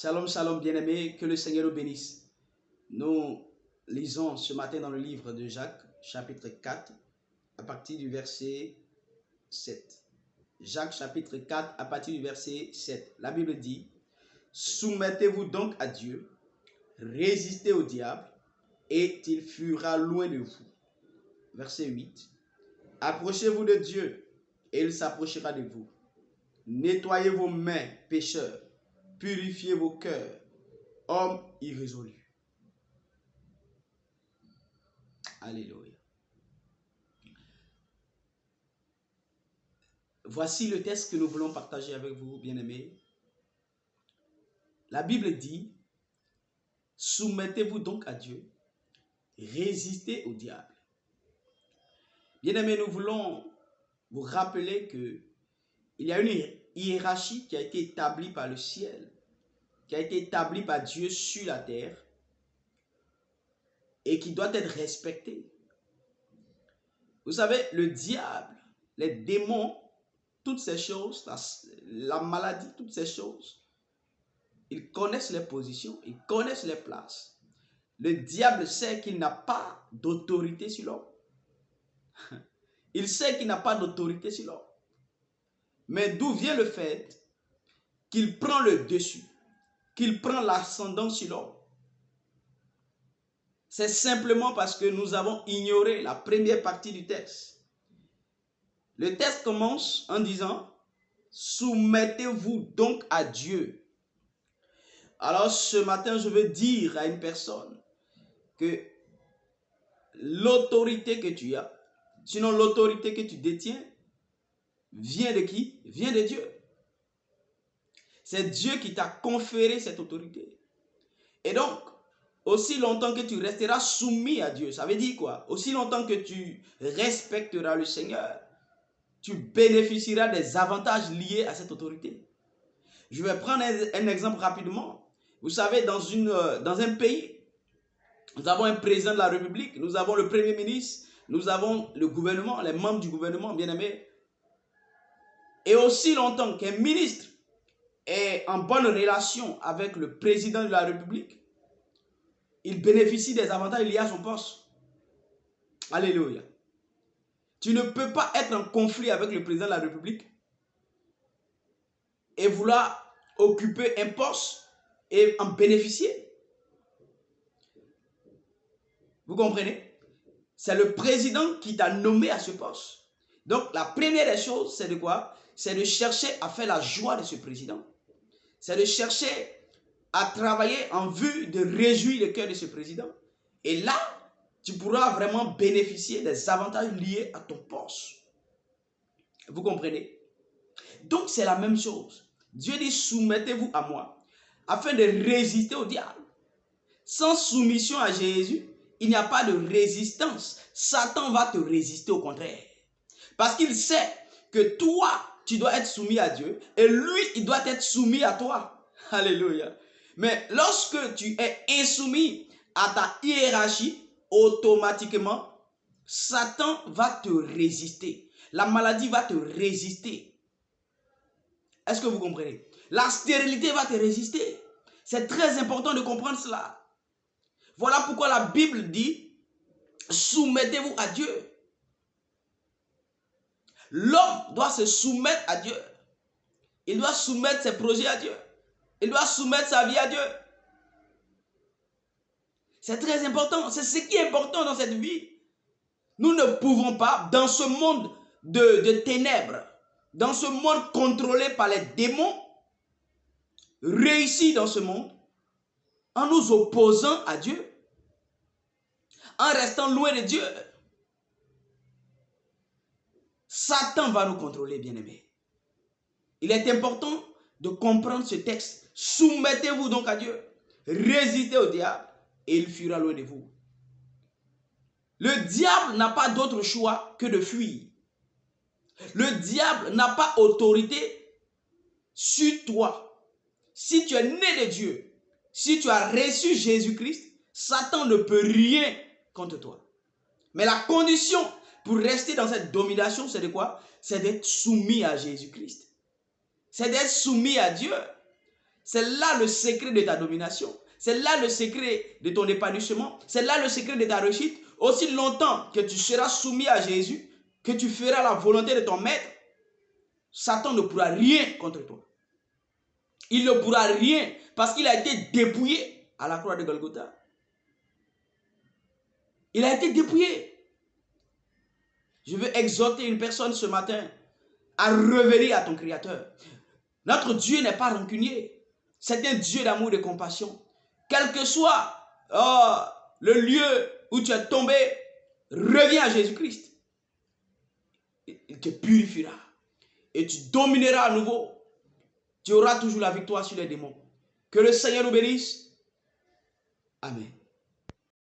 Shalom, shalom, bien-aimés, que le Seigneur nous bénisse. Nous lisons ce matin dans le livre de Jacques, chapitre 4, à partir du verset 7. Jacques, chapitre 4, à partir du verset 7. La Bible dit, « Soumettez-vous donc à Dieu, résistez au diable, et il fuira loin de vous. » Verset 8. « Approchez-vous de Dieu, et il s'approchera de vous. Nettoyez vos mains, pécheurs. Purifiez vos cœurs, hommes irrésolus. » Alléluia. Voici le texte que nous voulons partager avec vous, bien-aimés. La Bible dit, « Soumettez-vous donc à Dieu, résistez au diable. » Bien-aimés, nous voulons vous rappeler que il y a une hiérarchie qui a été établie par le ciel, qui a été établie par Dieu sur la terre et qui doit être respectée. Vous savez, le diable, les démons, toutes ces choses, la maladie, toutes ces choses, ils connaissent les positions, ils connaissent les places. Le diable sait qu'il n'a pas d'autorité sur l'homme. Il sait qu'il n'a pas d'autorité sur l'homme. Mais d'où vient le fait qu'il prend le dessus, qu'il prend l'ascendant sur l'homme? C'est simplement parce que nous avons ignoré la première partie du texte. Le texte commence en disant, « Soumettez-vous donc à Dieu. » Alors ce matin, je veux dire à une personne que l'autorité que tu as, sinon l'autorité que tu détiens, vient de qui? Vient de Dieu. C'est Dieu qui t'a conféré cette autorité. Et donc, aussi longtemps que tu resteras soumis à Dieu, ça veut dire quoi? Aussi longtemps que tu respecteras le Seigneur, tu bénéficieras des avantages liés à cette autorité. Je vais prendre un exemple rapidement. Vous savez, dans un pays, nous avons un président de la République, nous avons le Premier ministre, nous avons le gouvernement, les membres du gouvernement, bien aimés. Et aussi longtemps qu'un ministre est en bonne relation avec le président de la République, il bénéficie des avantages liés à son poste. Alléluia. Tu ne peux pas être en conflit avec le président de la République et vouloir occuper un poste et en bénéficier. Vous comprenez? C'est le président qui t'a nommé à ce poste. Donc, la première des choses, c'est de quoi? C'est de chercher à faire la joie de ce président. C'est de chercher à travailler en vue de réjouir le cœur de ce président. Et là, tu pourras vraiment bénéficier des avantages liés à ton poste. Vous comprenez? Donc, c'est la même chose. Dieu dit, soumettez-vous à moi, afin de résister au diable. Sans soumission à Jésus, il n'y a pas de résistance. Satan va te résister au contraire. Parce qu'il sait que toi, tu dois être soumis à Dieu et lui, il doit être soumis à toi. Alléluia. Mais lorsque tu es insoumis à ta hiérarchie, automatiquement, Satan va te résister. La maladie va te résister. Est-ce que vous comprenez? La stérilité va te résister. C'est très important de comprendre cela. Voilà pourquoi la Bible dit, soumettez-vous à Dieu. L'homme doit se soumettre à Dieu. Il doit soumettre ses projets à Dieu. Il doit soumettre sa vie à Dieu. C'est très important. C'est ce qui est important dans cette vie. Nous ne pouvons pas, dans ce monde de ténèbres, dans ce monde contrôlé par les démons, réussir dans ce monde en nous opposant à Dieu, en restant loin de Dieu. Satan va nous contrôler, bien-aimés. Il est important de comprendre ce texte. Soumettez-vous donc à Dieu. Résistez au diable et il fuira loin de vous. Le diable n'a pas d'autre choix que de fuir. Le diable n'a pas autorité sur toi. Si tu es né de Dieu, si tu as reçu Jésus-Christ, Satan ne peut rien contre toi. Mais la condition pour rester dans cette domination, c'est de quoi? C'est d'être soumis à Jésus-Christ. C'est d'être soumis à Dieu. C'est là le secret de ta domination. C'est là le secret de ton épanouissement. C'est là le secret de ta réussite. Aussi longtemps que tu seras soumis à Jésus, que tu feras la volonté de ton maître, Satan ne pourra rien contre toi. Il ne pourra rien parce qu'il a été dépouillé à la croix de Golgotha. Il a été dépouillé. Je veux exhorter une personne ce matin à revenir à ton Créateur. Notre Dieu n'est pas rancunier. C'est un Dieu d'amour et de compassion. Quel que soit le lieu où tu es tombé, reviens à Jésus-Christ. Il te purifiera. Et tu domineras à nouveau. Tu auras toujours la victoire sur les démons. Que le Seigneur nous bénisse. Amen.